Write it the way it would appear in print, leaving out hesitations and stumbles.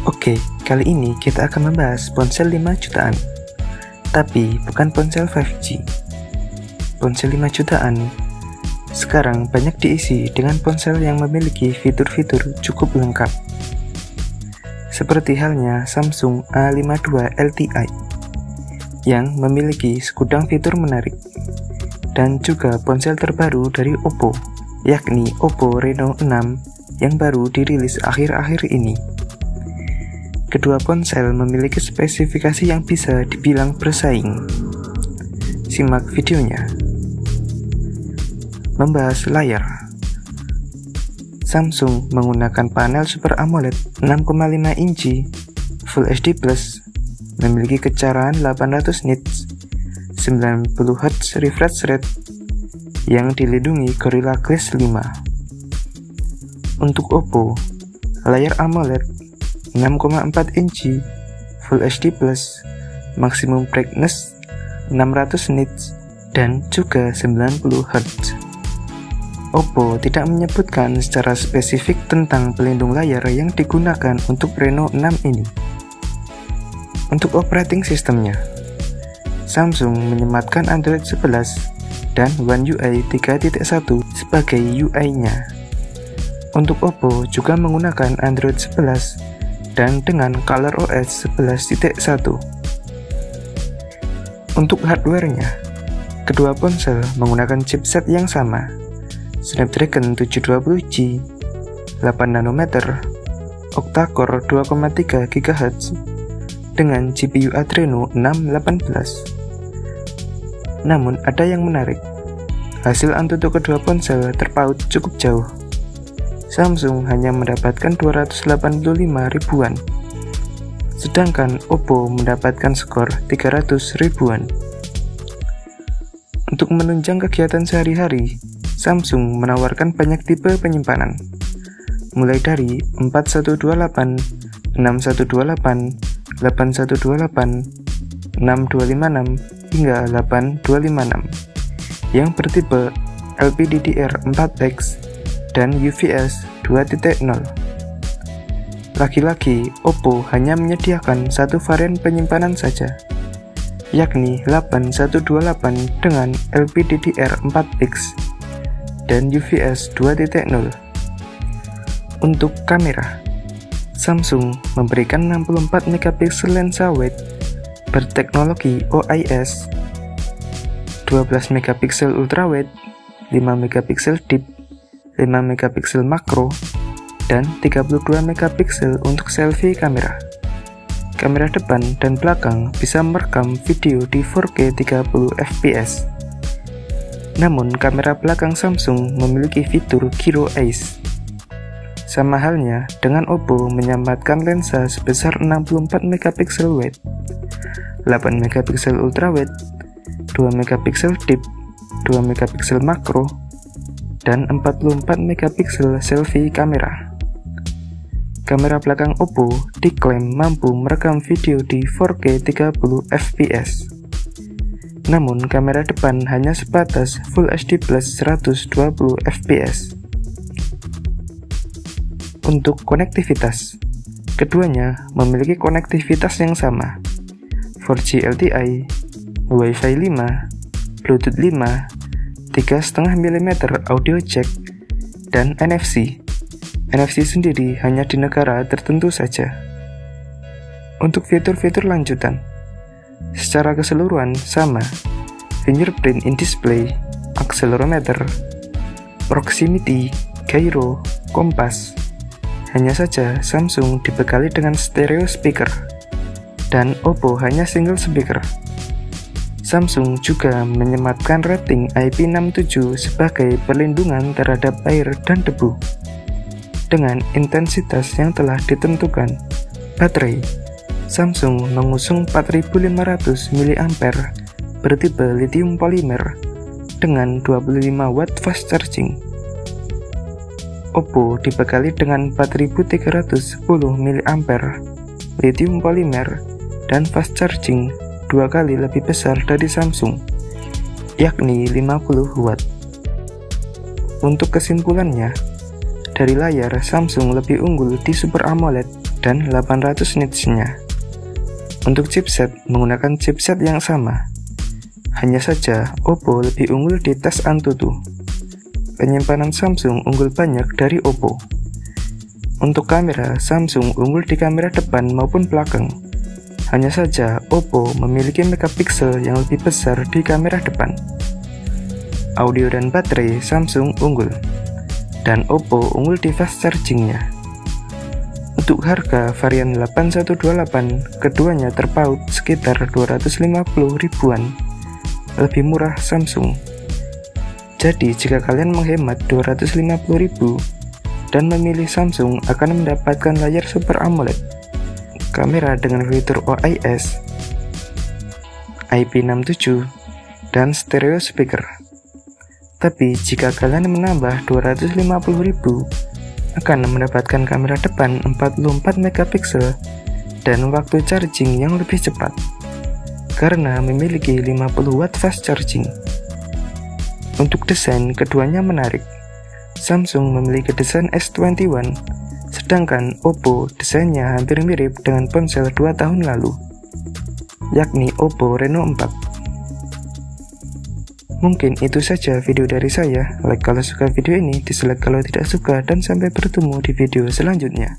Oke, kali ini kita akan membahas ponsel 5 jutaan. Tapi bukan ponsel 5G. Ponsel 5 jutaan sekarang banyak diisi dengan ponsel yang memiliki fitur-fitur cukup lengkap. Seperti halnya Samsung A52 LTI yang memiliki segudang fitur menarik. Dan juga ponsel terbaru dari Oppo, yakni Oppo Reno 6 yang baru dirilis akhir-akhir ini. Kedua ponsel memiliki spesifikasi yang bisa dibilang bersaing. Simak videonya. Membahas layar. Samsung menggunakan panel Super AMOLED 6,5 inci Full HD+, memiliki kecerdasan 800 nits, 90 Hz refresh rate yang dilindungi Gorilla Glass 5. Untuk Oppo, layar AMOLED 6,4 inci Full HD+, maksimum brightness 600 nits, dan juga 90 Hz. Oppo tidak menyebutkan secara spesifik tentang pelindung layar yang digunakan untuk Reno 6 ini. Untuk operating sistemnya, Samsung menyematkan Android 11 dan One UI 3.1 sebagai UI-nya. Untuk Oppo juga menggunakan Android 11 dan dengan ColorOS 11.1. Untuk hardware-nya, kedua ponsel menggunakan chipset yang sama, Snapdragon 720G, 8nm, octa-core 2,3 GHz, dengan GPU Adreno 618. Namun ada yang menarik, hasil Antutu kedua ponsel terpaut cukup jauh. Samsung hanya mendapatkan 285 ribuan, sedangkan Oppo mendapatkan skor 300 ribuan. Untuk menunjang kegiatan sehari-hari, Samsung menawarkan banyak tipe penyimpanan, mulai dari 4128, 6128, 8128, 6256, hingga 8256, yang bertipe LPDDR4X dan UVS 2.0. Lagi-lagi, Oppo hanya menyediakan satu varian penyimpanan saja, yakni 8128 dengan LPDDR4X dan UVS 2.0. Untuk kamera, Samsung memberikan 64 megapiksel lensa wide berteknologi OIS, 12 megapiksel ultrawide, 5 megapiksel deep, 5 megapiksel makro, dan 32 megapiksel untuk selfie kamera. Kamera depan dan belakang bisa merekam video di 4K 30 fps. Namun kamera belakang Samsung memiliki fitur Gyro Eyes. Sama halnya dengan Oppo menyematkan lensa sebesar 64 megapiksel wide, 8 megapiksel ultrawide, 2 megapiksel deep, 2 megapiksel makro, dan 44 megapiksel selfie kamera. Kamera belakang Oppo diklaim mampu merekam video di 4K 30 fps. Namun kamera depan hanya sebatas Full HD+ 120 fps. Untuk konektivitas, keduanya memiliki konektivitas yang sama, 4G LTE, Wi-Fi 5, Bluetooth 5, 3,5 mm audio jack, dan NFC. NFC sendiri hanya di negara tertentu saja. Untuk fitur-fitur lanjutan, secara keseluruhan sama, fingerprint in display, accelerometer, proximity, gyro, kompas. Hanya saja Samsung dibekali dengan stereo speaker, dan Oppo hanya single speaker. Samsung juga menyematkan rating IP67 sebagai perlindungan terhadap air dan debu, dengan intensitas yang telah ditentukan. Baterai, Samsung mengusung 4500 mAh bertipe lithium polymer dengan 25 watt fast charging. Oppo dibekali dengan 4310 mAh lithium polymer dan fast charging 2 kali lebih besar dari Samsung, yakni 50 watt. Untuk kesimpulannya, dari layar Samsung lebih unggul di Super AMOLED dan 800 nitsnya. Untuk chipset menggunakan chipset yang sama. Hanya saja Oppo lebih unggul di tes Antutu. Penyimpanan Samsung unggul banyak dari Oppo. Untuk kamera, Samsung unggul di kamera depan maupun belakang. Hanya saja Oppo memiliki megapiksel yang lebih besar di kamera depan. Audio dan baterai Samsung unggul, dan Oppo unggul di fast chargingnya. Untuk harga varian 8128, keduanya terpaut sekitar 250 ribuan, lebih murah Samsung. Jadi jika kalian menghemat 250 ribu dan memilih Samsung, akan mendapatkan layar Super AMOLED, kamera dengan fitur OIS, IP67, dan stereo speaker. Tapi jika kalian menambah 250.000, akan mendapatkan kamera depan 44 megapiksel dan waktu charging yang lebih cepat, karena memiliki 50 watt fast charging. Untuk desain, keduanya menarik. Samsung memiliki desain S21, sedangkan Oppo desainnya hampir mirip dengan ponsel 2 tahun lalu, yakni Oppo Reno 4. Mungkin itu saja video dari saya. Like kalau suka video ini, dislike kalau tidak suka, dan sampai bertemu di video selanjutnya.